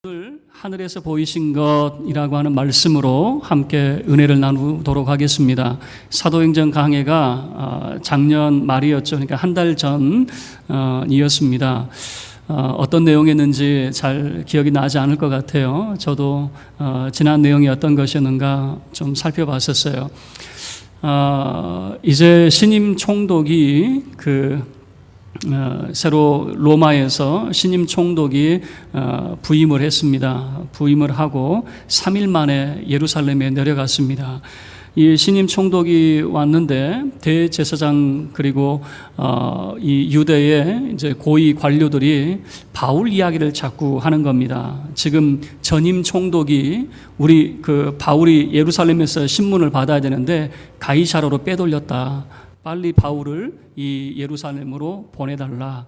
오늘 하늘에서 보이신 것이라고 하는 말씀으로 함께 은혜를 나누도록 하겠습니다. 사도행전 강해가 작년 말이었죠. 그러니까 한 달 전이었습니다. 어떤 내용이었는지 잘 기억이 나지 않을 것 같아요. 저도 지난 내용이 어떤 것이었는가 좀 살펴봤었어요. 이제 신임 총독이 새로 로마에서 신임 총독이 부임을 했습니다. 부임을 하고 3일 만에 예루살렘에 내려갔습니다. 이 신임 총독이 왔는데 대제사장 그리고 이 유대의 이제 고위 관료들이 바울 이야기를 자꾸 하는 겁니다. 지금 전임 총독이 우리 바울이 예루살렘에서 신문을 받아야 되는데 가이사라로 빼돌렸다. 빨리 바울을 이 예루살렘으로 보내달라.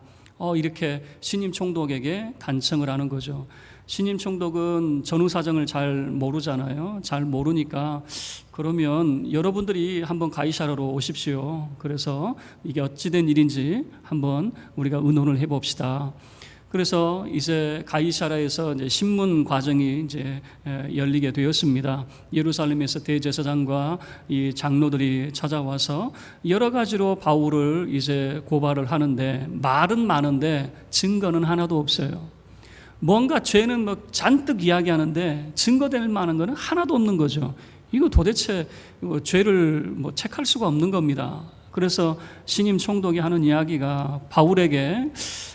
이렇게 신임 총독에게 간청을 하는 거죠. 신임 총독은 전후 사정을 잘 모르잖아요. 잘 모르니까 그러면 여러분들이 한번 가이사라로 오십시오. 그래서 이게 어찌된 일인지 한번 우리가 의논을 해봅시다. 그래서 이제 가이사라에서 이제 신문 과정이 이제 열리게 되었습니다. 예루살렘에서 대제사장과 이 장로들이 찾아와서 여러 가지로 바울을 이제 고발을 하는데 말은 많은데 증거는 하나도 없어요. 뭔가 죄는 뭐 잔뜩 이야기하는데 증거될 만한 거는 하나도 없는 거죠. 이거 도대체 죄를 뭐 책할 수가 없는 겁니다. 그래서 신임 총독이 하는 이야기가 바울에게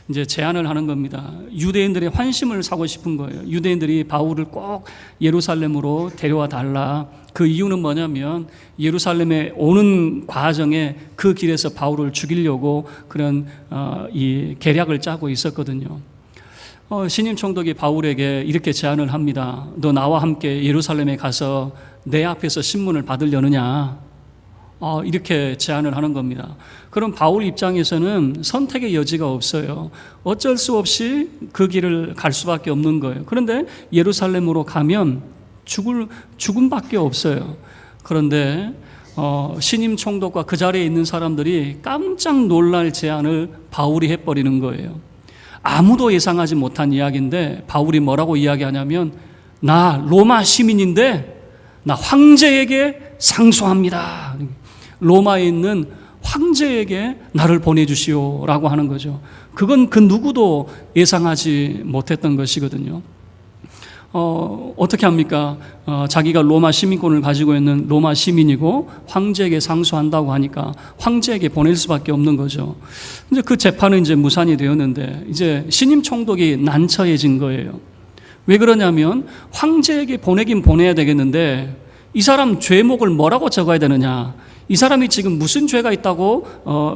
이제 제안을 하는 겁니다. 유대인들의 환심을 사고 싶은 거예요. 유대인들이 바울을 꼭 예루살렘으로 데려와 달라. 그 이유는 뭐냐면 예루살렘에 오는 과정에 그 길에서 바울을 죽이려고 그런 이 계략을 짜고 있었거든요. 신임 총독이 바울에게 이렇게 제안을 합니다. 너 나와 함께 예루살렘에 가서 내 앞에서 신문을 받으려느냐? 이렇게 제안을 하는 겁니다. 그럼 바울 입장에서는 선택의 여지가 없어요. 어쩔 수 없이 그 길을 갈 수밖에 없는 거예요. 그런데 예루살렘으로 가면 죽음밖에 없어요. 그런데 신임 총독과 그 자리에 있는 사람들이 깜짝 놀랄 제안을 바울이 해버리는 거예요. 아무도 예상하지 못한 이야기인데 바울이 뭐라고 이야기하냐면 나 로마 시민인데 나 황제에게 상소합니다. 로마에 있는 황제에게 나를 보내주시오라고 하는 거죠. 그건 그 누구도 예상하지 못했던 것이거든요. 어떻게 합니까? 자기가 로마 시민권을 가지고 있는 로마 시민이고 황제에게 상소한다고 하니까 황제에게 보낼 수밖에 없는 거죠. 이제 그 재판은 이제 무산이 되었는데 이제 신임 총독이 난처해진 거예요. 왜 그러냐면 황제에게 보내긴 보내야 되겠는데 이 사람 죄목을 뭐라고 적어야 되느냐? 이 사람이 지금 무슨 죄가 있다고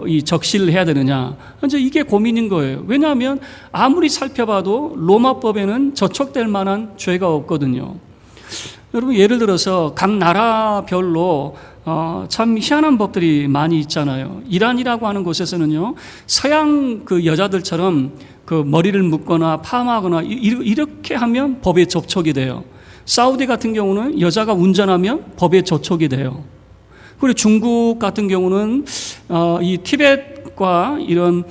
이 적시를 해야 되느냐? 이제 이게 고민인 거예요. 왜냐하면 아무리 살펴봐도 로마법에는 저촉될 만한 죄가 없거든요. 여러분 예를 들어서 각 나라별로 참 희한한 법들이 많이 있잖아요. 이란이라고 하는 곳에서는요, 서양 그 여자들처럼 그 머리를 묶거나 파마하거나 이렇게 하면 법에 접촉이 돼요. 사우디 같은 경우는 여자가 운전하면 법에 저촉이 돼요. 그리고 중국 같은 경우는 이 티벳과 이런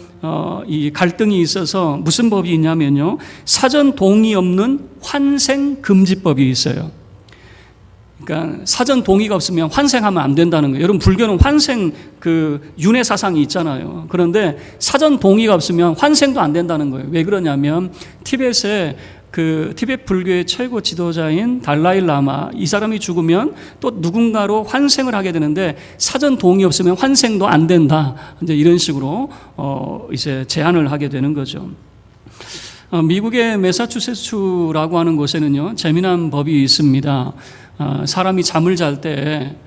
이 갈등이 있어서 무슨 법이 있냐면요, 사전 동의 없는 환생 금지법이 있어요. 그러니까 사전 동의가 없으면 환생하면 안 된다는 거예요. 여러분 불교는 환생 윤회 사상이 있잖아요. 그런데 사전 동의가 없으면 환생도 안 된다는 거예요. 왜 그러냐면 티벳에 티벳 불교의 최고 지도자인 달라일라마 이 사람이 죽으면 또 누군가로 환생을 하게 되는데 사전 동의 없으면 환생도 안 된다. 이제 이런 식으로 이제 제안을 하게 되는 거죠. 미국의 매사추세츠라고 하는 곳에는요, 재미난 법이 있습니다. 사람이 잠을 잘 때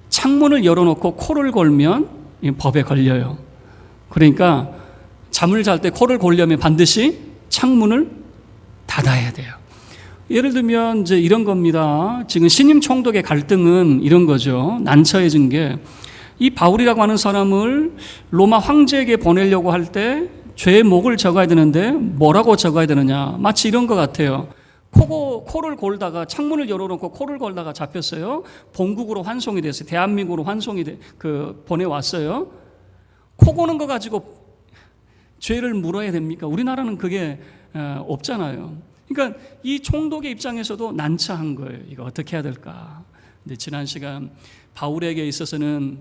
창문을 열어놓고 코를 골면 법에 걸려요. 그러니까 잠을 잘 때 코를 골려면 반드시 창문을 닫아야 돼요. 예를 들면 이제 이런 겁니다. 지금 신임 총독의 갈등은 이런 거죠. 난처해진 게 이 바울이라고 하는 사람을 로마 황제에게 보내려고 할 때 죄목을 적어야 되는데 뭐라고 적어야 되느냐. 마치 이런 것 같아요. 코를 골다가 창문을 열어놓고 코를 골다가 잡혔어요. 본국으로 환송이 됐어요. 대한민국으로 환송이 보내왔어요. 코 고는 거 가지고 죄를 물어야 됩니까? 우리나라는 그게 없잖아요. 그러니까 이 총독의 입장에서도 난처한 거예요. 이거 어떻게 해야 될까? 근데 지난 시간 바울에게 있어서는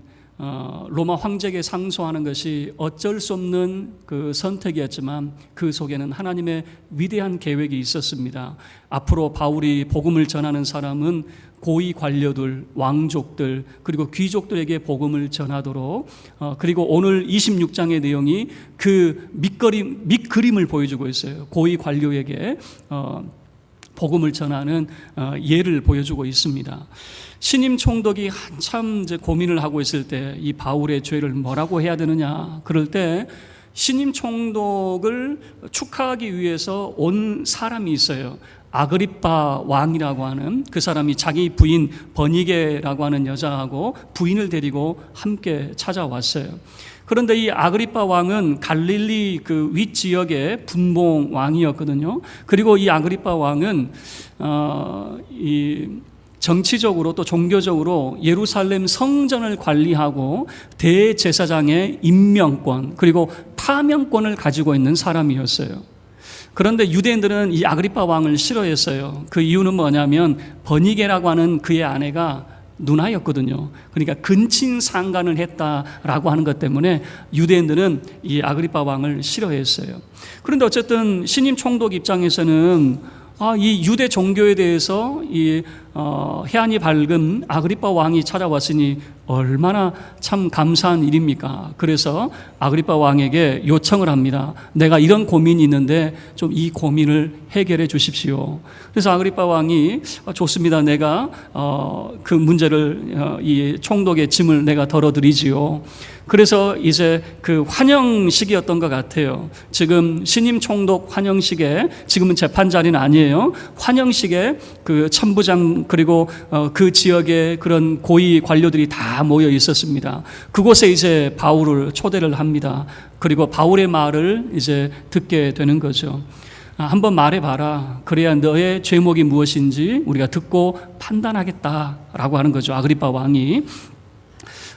로마 황제에게 상소하는 것이 어쩔 수 없는 그 선택이었지만 그 속에는 하나님의 위대한 계획이 있었습니다. 앞으로 바울이 복음을 전하는 사람은 고위 관료들, 왕족들, 그리고 귀족들에게 복음을 전하도록, 그리고 오늘 26장의 내용이 그 밑그림을 보여주고 있어요. 고위 관료에게 복음을 전하는 예를 보여주고 있습니다. 신임 총독이 한참 이제 고민을 하고 있을 때 이 바울의 죄를 뭐라고 해야 되느냐, 그럴 때 신임 총독을 축하하기 위해서 온 사람이 있어요. 아그리빠 왕이라고 하는 그 사람이 자기 부인 버니게라고 하는 여자하고 부인을 데리고 함께 찾아왔어요. 그런데 이 아그리빠 왕은 갈릴리 그 윗지역의 분봉 왕이었거든요. 그리고 이 아그리빠 왕은 이 정치적으로 또 종교적으로 예루살렘 성전을 관리하고 대제사장의 임명권 그리고 파명권을 가지고 있는 사람이었어요. 그런데 유대인들은 이 아그리빠 왕을 싫어했어요. 그 이유는 뭐냐면 버니게라고 하는 그의 아내가 누나였거든요. 그러니까 근친 상간을 했다라고 하는 것 때문에 유대인들은 이 아그리빠 왕을 싫어했어요. 그런데 어쨌든 신임 총독 입장에서는 이 유대 종교에 대해서 해안이 밝은 아그리빠 왕이 찾아왔으니 얼마나 참 감사한 일입니까? 그래서 아그리빠 왕에게 요청을 합니다. 내가 이런 고민이 있는데 좀 이 고민을 해결해 주십시오. 그래서 아그리빠 왕이 좋습니다. 내가 그 문제를 이 총독의 짐을 내가 덜어드리지요. 그래서 이제 그 환영식이었던 것 같아요. 지금 신임 총독 환영식에, 지금은 재판 자리는 아니에요. 환영식에 그 천부장 그리고 그 지역의 그런 고위 관료들이 다 모여 있었습니다. 그곳에 이제 바울을 초대를 합니다. 그리고 바울의 말을 이제 듣게 되는 거죠. 한번 말해봐라. 그래야 너의 죄목이 무엇인지 우리가 듣고 판단하겠다라고 하는 거죠. 아그리빠 왕이.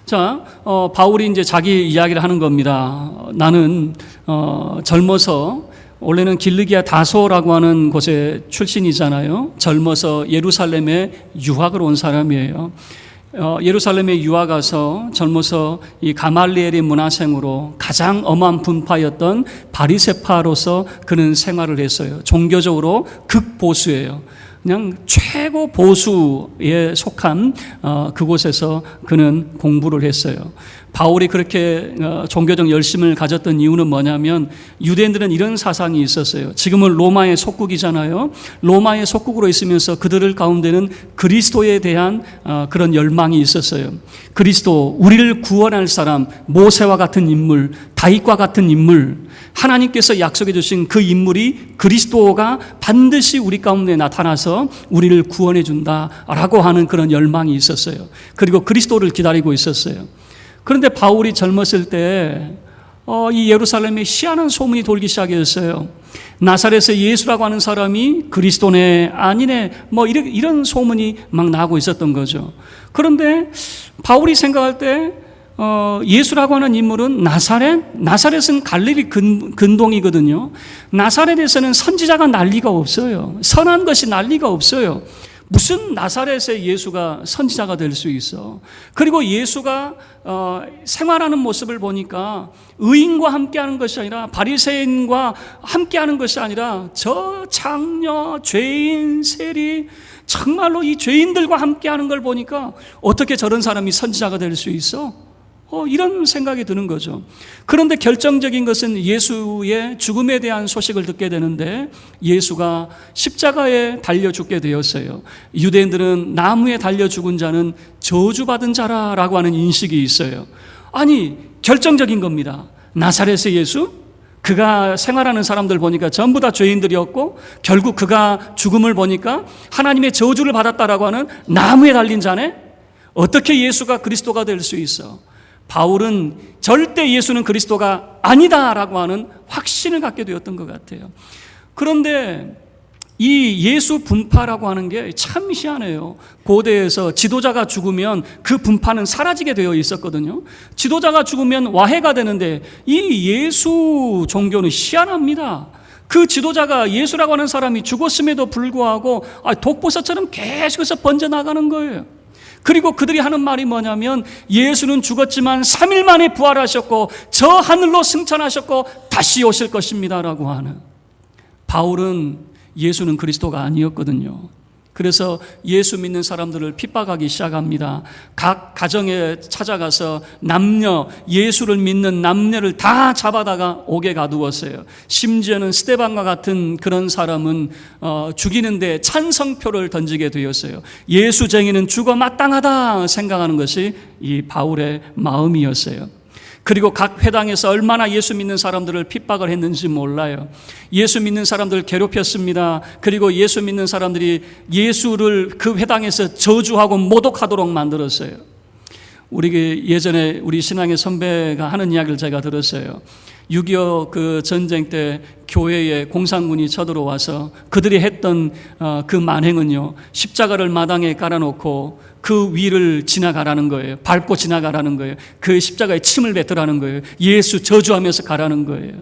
자, 바울이 이제 자기 이야기를 하는 겁니다. 나는 젊어서, 원래는 길르기아 다소라고 하는 곳의 출신이잖아요. 젊어서 예루살렘에 유학을 온 사람이에요. 예루살렘에 유학 가서 젊어서 이 가말리엘의 문화생으로 가장 엄한 분파였던 바리새파로서 그는 생활을 했어요. 종교적으로 극보수예요. 그냥 최고 보수에 속한 그곳에서 그는 공부를 했어요. 바울이 그렇게 종교적 열심을 가졌던 이유는 뭐냐면 유대인들은 이런 사상이 있었어요. 지금은 로마의 속국이잖아요. 로마의 속국으로 있으면서 그들을 가운데는 그리스도에 대한 그런 열망이 있었어요. 그리스도, 우리를 구원할 사람, 모세와 같은 인물, 다윗과 같은 인물, 하나님께서 약속해 주신 그 인물이 그리스도가 반드시 우리 가운데 나타나서 우리를 구원해 준다라고 하는 그런 열망이 있었어요. 그리고 그리스도를 기다리고 있었어요. 그런데 바울이 젊었을 때 이 예루살렘에 희한한 소문이 돌기 시작했어요. 나사렛의 예수라고 하는 사람이 그리스도네 아니네 뭐 이런 소문이 막 나고 있었던 거죠. 그런데 바울이 생각할 때 예수라고 하는 인물은 나사렛은 갈릴리 근동이거든요. 나사렛에서는 선지자가 날 리가 없어요. 선한 것이 날 리가 없어요. 무슨 나사렛의 예수가 선지자가 될 수 있어? 그리고 예수가 생활하는 모습을 보니까 의인과 함께하는 것이 아니라 바리새인과 함께하는 것이 아니라 저 장녀, 죄인, 세리, 정말로 이 죄인들과 함께하는 걸 보니까 어떻게 저런 사람이 선지자가 될 수 있어? 이런 생각이 드는 거죠. 그런데 결정적인 것은 예수의 죽음에 대한 소식을 듣게 되는데 예수가 십자가에 달려 죽게 되었어요. 유대인들은 나무에 달려 죽은 자는 저주받은 자라라고 하는 인식이 있어요. 아니, 결정적인 겁니다. 나사렛의 예수? 그가 생활하는 사람들 보니까 전부 다 죄인들이었고 결국 그가 죽음을 보니까 하나님의 저주를 받았다라고 하는 나무에 달린 자네? 어떻게 예수가 그리스도가 될 수 있어? 바울은 절대 예수는 그리스도가 아니다라고 하는 확신을 갖게 되었던 것 같아요. 그런데 이 예수 분파라고 하는 게 참 희한해요. 고대에서 지도자가 죽으면 그 분파는 사라지게 되어 있었거든요. 지도자가 죽으면 와해가 되는데 이 예수 종교는 희한합니다. 그 지도자가 예수라고 하는 사람이 죽었음에도 불구하고 독보사처럼 계속해서 번져나가는 거예요. 그리고 그들이 하는 말이 뭐냐면 예수는 죽었지만 3일 만에 부활하셨고 저 하늘로 승천하셨고 다시 오실 것입니다 라고 하는. 바울은 예수는 그리스도가 아니었거든요. 그래서 예수 믿는 사람들을 핍박하기 시작합니다. 각 가정에 찾아가서 남녀, 예수를 믿는 남녀를 다 잡아다가 옥에 가두었어요. 심지어는 스데반과 같은 그런 사람은 죽이는데 찬성표를 던지게 되었어요. 예수쟁이는 죽어 마땅하다 생각하는 것이 이 바울의 마음이었어요. 그리고 각 회당에서 얼마나 예수 믿는 사람들을 핍박을 했는지 몰라요. 예수 믿는 사람들을 괴롭혔습니다. 그리고 예수 믿는 사람들이 예수를 그 회당에서 저주하고 모독하도록 만들었어요. 우리 예전에 우리 신앙의 선배가 하는 이야기를 제가 들었어요. 6.25 그 전쟁 때 교회에 공산군이 쳐들어와서 그들이 했던 그 만행은요, 십자가를 마당에 깔아놓고 그 위를 지나가라는 거예요. 밟고 지나가라는 거예요. 그 십자가에 침을 뱉으라는 거예요. 예수 저주하면서 가라는 거예요.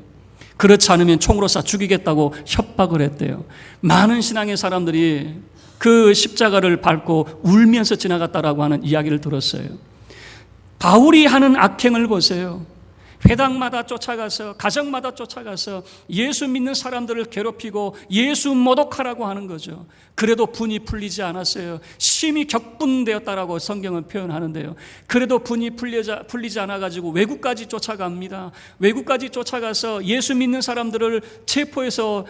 그렇지 않으면 총으로 쏴 죽이겠다고 협박을 했대요. 많은 신앙의 사람들이 그 십자가를 밟고 울면서 지나갔다라고 하는 이야기를 들었어요. 바울이 하는 악행을 보세요. 회당마다 쫓아가서, 가정마다 쫓아가서 예수 믿는 사람들을 괴롭히고 예수 모독하라고 하는 거죠. 그래도 분이 풀리지 않았어요. 심히 격분되었다라고 성경은 표현하는데요. 그래도 분이 풀리지 않아가지고 외국까지 쫓아갑니다. 외국까지 쫓아가서 예수 믿는 사람들을 체포해서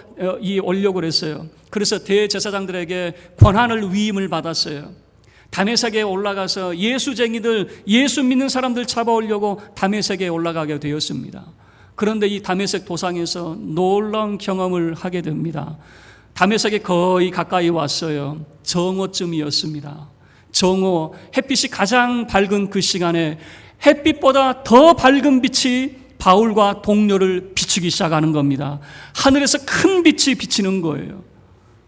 오려고 그랬어요. 그래서 대제사장들에게 권한을 위임을 받았어요. 다메섹에 올라가서 예수쟁이들, 예수 믿는 사람들 잡아오려고 다메섹에 올라가게 되었습니다. 그런데 이 다메섹 도상에서 놀라운 경험을 하게 됩니다. 다메섹에 거의 가까이 왔어요. 정오쯤이었습니다. 정오, 햇빛이 가장 밝은 그 시간에 햇빛보다 더 밝은 빛이 바울과 동료를 비추기 시작하는 겁니다. 하늘에서 큰 빛이 비치는 거예요.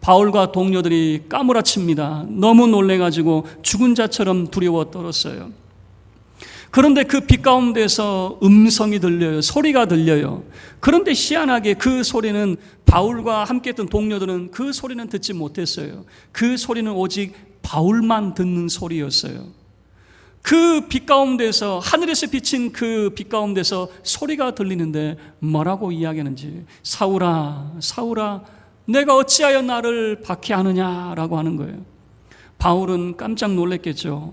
바울과 동료들이 까무라칩니다. 너무 놀래가지고 죽은 자처럼 두려워 떨었어요. 그런데 그 빛 가운데서 음성이 들려요. 소리가 들려요. 그런데 희한하게 그 소리는 바울과 함께했던 동료들은 그 소리는 듣지 못했어요. 그 소리는 오직 바울만 듣는 소리였어요. 그 빛 가운데서, 하늘에서 비친 그 빛 가운데서 소리가 들리는데 뭐라고 이야기하는지, 사울아, 사울아, 내가 어찌하여 나를 박해하느냐라고 하는 거예요. 바울은 깜짝 놀랐겠죠.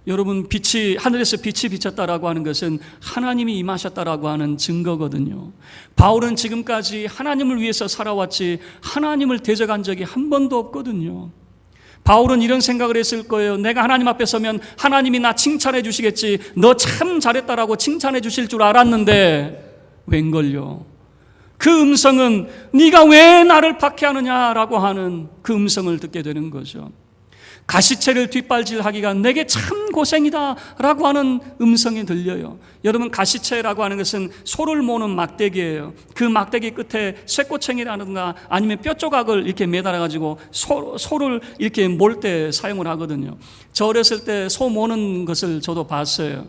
여러분, 하늘에서 빛이 비쳤다라고 하는 것은 하나님이 임하셨다라고 하는 증거거든요. 바울은 지금까지 하나님을 위해서 살아왔지 하나님을 대적한 적이 한 번도 없거든요. 바울은 이런 생각을 했을 거예요. 내가 하나님 앞에 서면 하나님이 나 칭찬해 주시겠지, 너 참 잘했다라고 칭찬해 주실 줄 알았는데 웬걸요. 그 음성은 네가 왜 나를 박해하느냐라고 하는 그 음성을 듣게 되는 거죠. 가시채를 뒷발질하기가 내게 참 고생이다 라고 하는 음성이 들려요. 여러분, 가시채라고 하는 것은 소를 모는 막대기예요. 그 막대기 끝에 쇠꼬챙이라든가 아니면 뼈 조각을 이렇게 매달아가지고 소를 이렇게 몰 때 사용을 하거든요. 저 어렸을 때 소 모는 것을 저도 봤어요.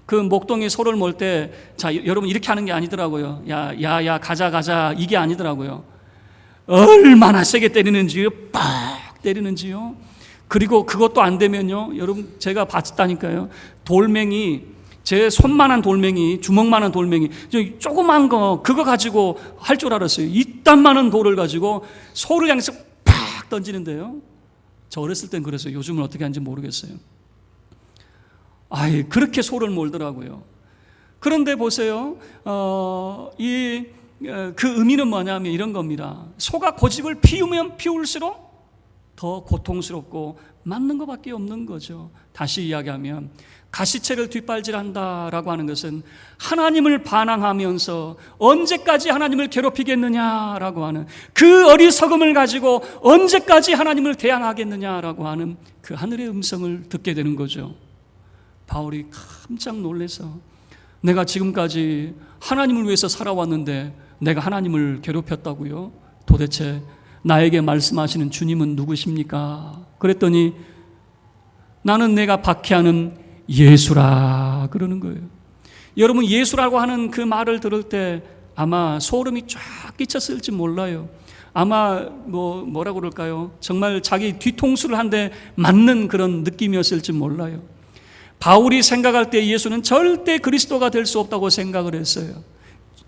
그 목동이 소를 몰 때, 자, 여러분 이렇게 하는 게 아니더라고요. 야, 가자. 이게 아니더라고요. 얼마나 세게 때리는지요. 빡 때리는지요. 그리고 그것도 안 되면요. 여러분, 제가 봤다니까요. 돌멩이, 제 손만한 돌멩이, 주먹만한 돌멩이, 조그만 거, 그거 가지고 할 줄 알았어요. 이딴만한 돌을 가지고 소를 향해서 팍 던지는데요. 저 어렸을 땐 그랬어요. 요즘은 어떻게 하는지 모르겠어요. 그렇게 소를 몰더라고요. 그런데 보세요. 그 의미는 뭐냐면 이런 겁니다. 소가 고집을 피우면 피울수록 더 고통스럽고 맞는 것밖에 없는 거죠. 다시 이야기하면 가시채를 뒷발질한다라고 하는 것은 하나님을 반항하면서 언제까지 하나님을 괴롭히겠느냐라고 하는 그 어리석음을 가지고 언제까지 하나님을 대항하겠느냐라고 하는 그 하늘의 음성을 듣게 되는 거죠. 바울이 깜짝 놀라서 내가 지금까지 하나님을 위해서 살아왔는데 내가 하나님을 괴롭혔다고요? 도대체 나에게 말씀하시는 주님은 누구십니까? 그랬더니 나는 내가 박해하는 예수라 그러는 거예요. 여러분, 예수라고 하는 그 말을 들을 때 아마 소름이 쫙 끼쳤을지 몰라요. 아마 뭐라고 그럴까요? 정말 자기 뒤통수를 한 대 맞는 그런 느낌이었을지 몰라요. 바울이 생각할 때 예수는 절대 그리스도가 될 수 없다고 생각을 했어요.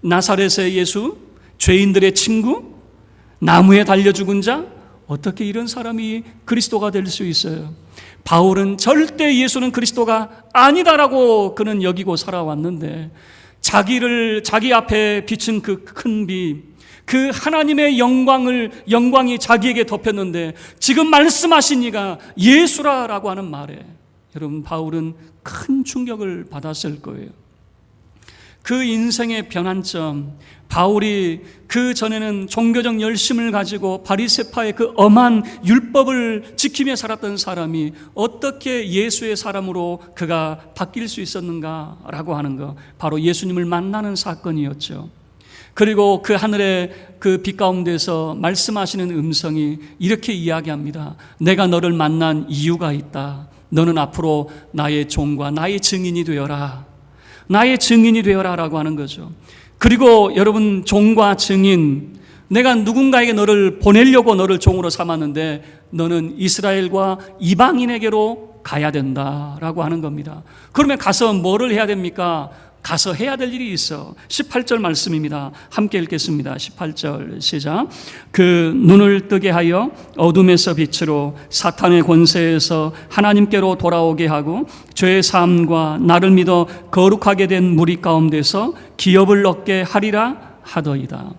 나사렛의 예수, 죄인들의 친구, 나무에 달려 죽은 자, 어떻게 이런 사람이 그리스도가 될 수 있어요? 바울은 절대 예수는 그리스도가 아니다라고 그는 여기고 살아왔는데, 자기 앞에 비친 그 큰 빛, 그 하나님의 영광이 자기에게 덮였는데 지금 말씀하신 이가 예수라라고 하는 말에 여러분, 바울은 큰 충격을 받았을 거예요. 그 인생의 변환점, 바울이 그 전에는 종교적 열심을 가지고 바리새파의 그 엄한 율법을 지키며 살았던 사람이 어떻게 예수의 사람으로 그가 바뀔 수 있었는가라고 하는 것, 바로 예수님을 만나는 사건이었죠. 그리고 그 하늘의 그 빛 가운데서 말씀하시는 음성이 이렇게 이야기합니다. 내가 너를 만난 이유가 있다. 너는 앞으로 나의 종과 나의 증인이 되어라. 나의 증인이 되어라 라고 하는 거죠. 그리고 여러분, 종과 증인, 내가 누군가에게 너를 보내려고 너를 종으로 삼았는데 너는 이스라엘과 이방인에게로 가야 된다라고 하는 겁니다. 그러면 가서 뭐를 해야 됩니까? 가서 해야 될 일이 있어. 18절 말씀입니다. 함께 읽겠습니다. 18절 시작. 그 눈을 뜨게 하여 어둠에서 빛으로, 사탄의 권세에서 하나님께로 돌아오게 하고, 죄의 사함과 나를 믿어 거룩하게 된 무리 가운데서 기업을 얻게 하리라 하더이다.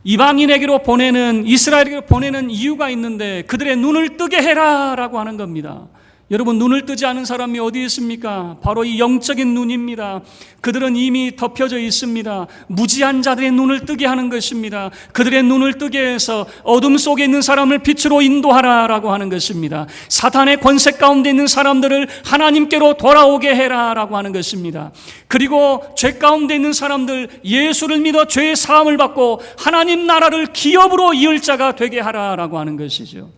이방인에게로 보내는, 이스라엘에게로 보내는 이유가 있는데 그들의 눈을 뜨게 해라 라고 하는 겁니다. 여러분, 눈을 뜨지 않은 사람이 어디 있습니까? 바로 이 영적인 눈입니다. 그들은 이미 덮여져 있습니다. 무지한 자들의 눈을 뜨게 하는 것입니다. 그들의 눈을 뜨게 해서 어둠 속에 있는 사람을 빛으로 인도하라라고 하는 것입니다. 사탄의 권세 가운데 있는 사람들을 하나님께로 돌아오게 해라라고 하는 것입니다. 그리고 죄 가운데 있는 사람들, 예수를 믿어 죄의 사함을 받고 하나님 나라를 기업으로 이을 자가 되게 하라라고 하는 것이죠.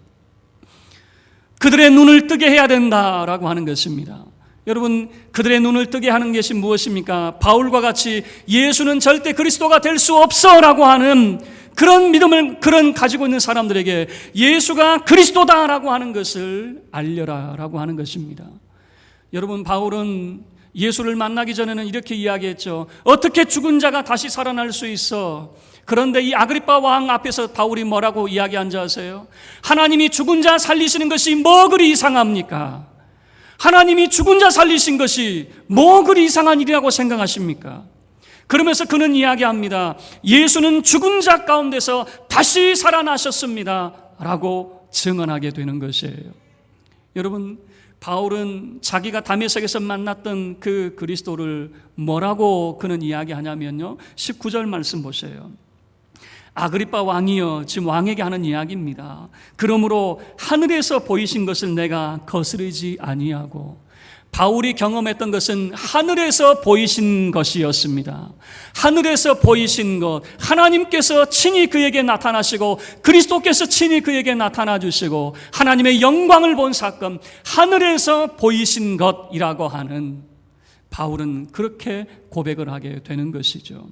그들의 눈을 뜨게 해야 된다라고 하는 것입니다. 여러분, 그들의 눈을 뜨게 하는 것이 무엇입니까? 바울과 같이 예수는 절대 그리스도가 될 수 없어라고 하는 그런 믿음을 가지고 있는 사람들에게 예수가 그리스도다라고 하는 것을 알려라라고 하는 것입니다. 여러분, 바울은 예수를 만나기 전에는 이렇게 이야기했죠. 어떻게 죽은 자가 다시 살아날 수 있어? 그런데 이 아그리빠 왕 앞에서 바울이 뭐라고 이야기한 줄 아세요? 하나님이 죽은 자 살리시는 것이 뭐 그리 이상합니까? 하나님이 죽은 자 살리신 것이 뭐 그리 이상한 일이라고 생각하십니까? 그러면서 그는 이야기합니다. 예수는 죽은 자 가운데서 다시 살아나셨습니다 라고 증언하게 되는 것이에요. 여러분, 바울은 자기가 다메섹에서 만났던 그 그리스도를 뭐라고 그는 이야기하냐면요, 19절 말씀 보세요. 아그리빠 왕이여, 지금 왕에게 하는 이야기입니다. 그러므로 하늘에서 보이신 것을 내가 거스르지 아니하고, 바울이 경험했던 것은 하늘에서 보이신 것이었습니다. 하늘에서 보이신 것, 하나님께서 친히 그에게 나타나시고 그리스도께서 친히 그에게 나타나 주시고 하나님의 영광을 본 사건, 하늘에서 보이신 것이라고 하는, 바울은 그렇게 고백을 하게 되는 것이죠.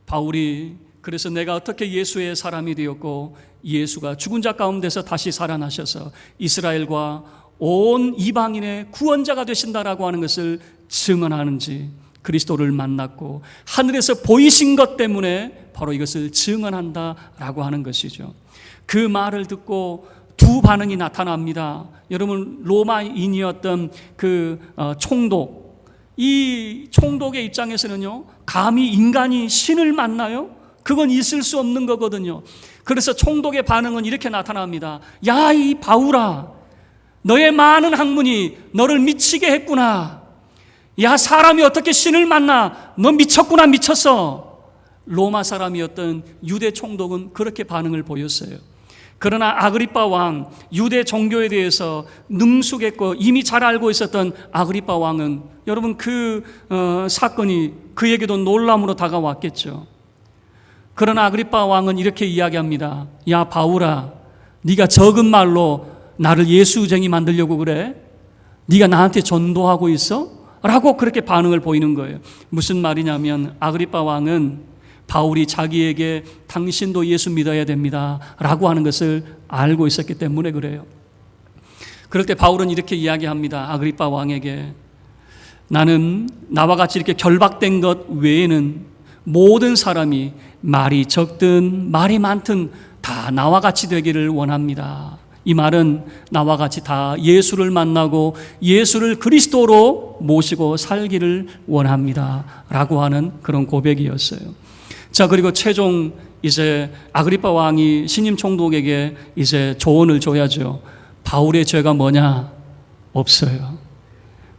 바울이 그래서 내가 어떻게 예수의 사람이 되었고 예수가 죽은 자 가운데서 다시 살아나셔서 이스라엘과 온 이방인의 구원자가 되신다라고 하는 것을 증언하는지, 그리스도를 만났고 하늘에서 보이신 것 때문에 바로 이것을 증언한다라고 하는 것이죠. 그 말을 듣고 두 반응이 나타납니다. 여러분, 로마인이었던 그 총독, 이 총독의 입장에서는요, 감히 인간이 신을 만나요? 그건 있을 수 없는 거거든요. 그래서 총독의 반응은 이렇게 나타납니다. 야, 이 바울아, 너의 많은 학문이 너를 미치게 했구나. 야, 사람이 어떻게 신을 만나? 너 미쳤구나, 미쳤어. 로마 사람이었던 유대 총독은 그렇게 반응을 보였어요. 그러나 아그리빠 왕, 유대 종교에 대해서 능숙했고 이미 잘 알고 있었던 아그리빠 왕은, 여러분, 그 사건이 그에게도 놀람으로 다가왔겠죠. 그러나 아그리빠 왕은 이렇게 이야기합니다. 야, 바울아, 네가 적은 말로 나를 예수쟁이 만들려고 그래? 네가 나한테 전도하고 있어? 라고 그렇게 반응을 보이는 거예요. 무슨 말이냐면, 아그리빠 왕은 바울이 자기에게 당신도 예수 믿어야 됩니다 라고 하는 것을 알고 있었기 때문에 그래요. 그럴 때 바울은 이렇게 이야기합니다. 아그리빠 왕에게, 나는 나와 같이 이렇게 결박된 것 외에는 모든 사람이 말이 적든 말이 많든 다 나와 같이 되기를 원합니다. 이 말은 나와 같이 다 예수를 만나고 예수를 그리스도로 모시고 살기를 원합니다 라고 하는 그런 고백이었어요. 자, 그리고 최종 이제 아그리빠 왕이 신임 총독에게 이제 조언을 줘야죠. 바울의 죄가 뭐냐? 없어요.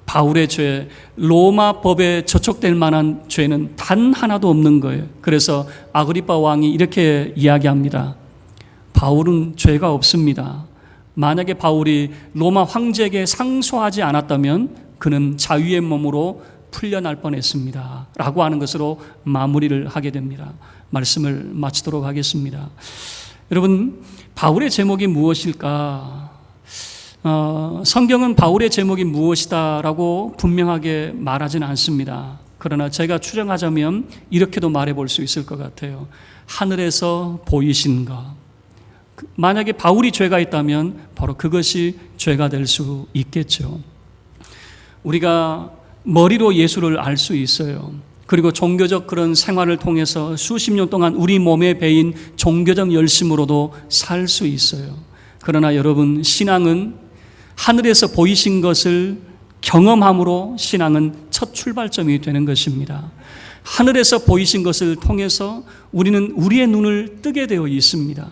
바울의 죄, 로마 법에 저촉될 만한 죄는 단 하나도 없는 거예요. 그래서 아그리빠 왕이 이렇게 이야기합니다. 바울은 죄가 없습니다. 만약에 바울이 로마 황제에게 상소하지 않았다면 그는 자유의 몸으로 풀려날 뻔했습니다 라고 하는 것으로 마무리를 하게 됩니다. 말씀을 마치도록 하겠습니다. 여러분, 바울의 제목이 무엇일까? 성경은 바울의 제목이 무엇이다라고 분명하게 말하지는 않습니다. 그러나 제가 추정하자면 이렇게도 말해볼 수 있을 것 같아요. 하늘에서 보이신 것. 만약에 바울이 죄가 있다면 바로 그것이 죄가 될 수 있겠죠. 우리가 머리로 예수를 알 수 있어요. 그리고 종교적 그런 생활을 통해서 수십 년 동안 우리 몸에 배인 종교적 열심으로도 살 수 있어요. 그러나 여러분, 신앙은 하늘에서 보이신 것을 경험함으로 신앙은 첫 출발점이 되는 것입니다. 하늘에서 보이신 것을 통해서 우리는 우리의 눈을 뜨게 되어 있습니다.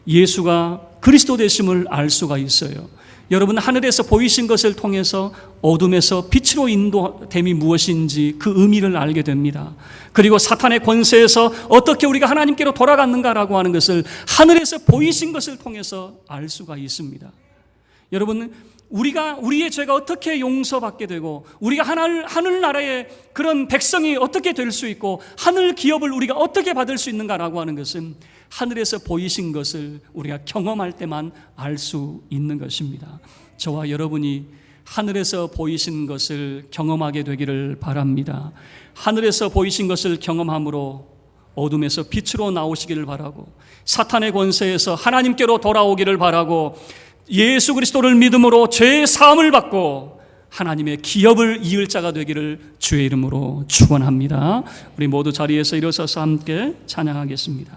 예수가 그리스도 되심을 알 수가 있어요. 여러분, 하늘에서 보이신 것을 통해서 어둠에서 빛으로 인도됨이 무엇인지 그 의미를 알게 됩니다. 그리고 사탄의 권세에서 어떻게 우리가 하나님께로 돌아갔는가라고 하는 것을 하늘에서 보이신 것을 통해서 알 수가 있습니다. 여러분, 우리의 죄가 어떻게 용서받게 되고 우리가 하늘나라의 그런 백성이 어떻게 될 수 있고 하늘 기업을 우리가 어떻게 받을 수 있는가라고 하는 것은 하늘에서 보이신 것을 우리가 경험할 때만 알 수 있는 것입니다. 저와 여러분이 하늘에서 보이신 것을 경험하게 되기를 바랍니다. 하늘에서 보이신 것을 경험함으로 어둠에서 빛으로 나오시기를 바라고, 사탄의 권세에서 하나님께로 돌아오기를 바라고, 예수 그리스도를 믿음으로 죄의 사함을 받고 하나님의 기업을 이을 자가 되기를 주의 이름으로 축원합니다. 우리 모두 자리에서 일어서서 함께 찬양하겠습니다.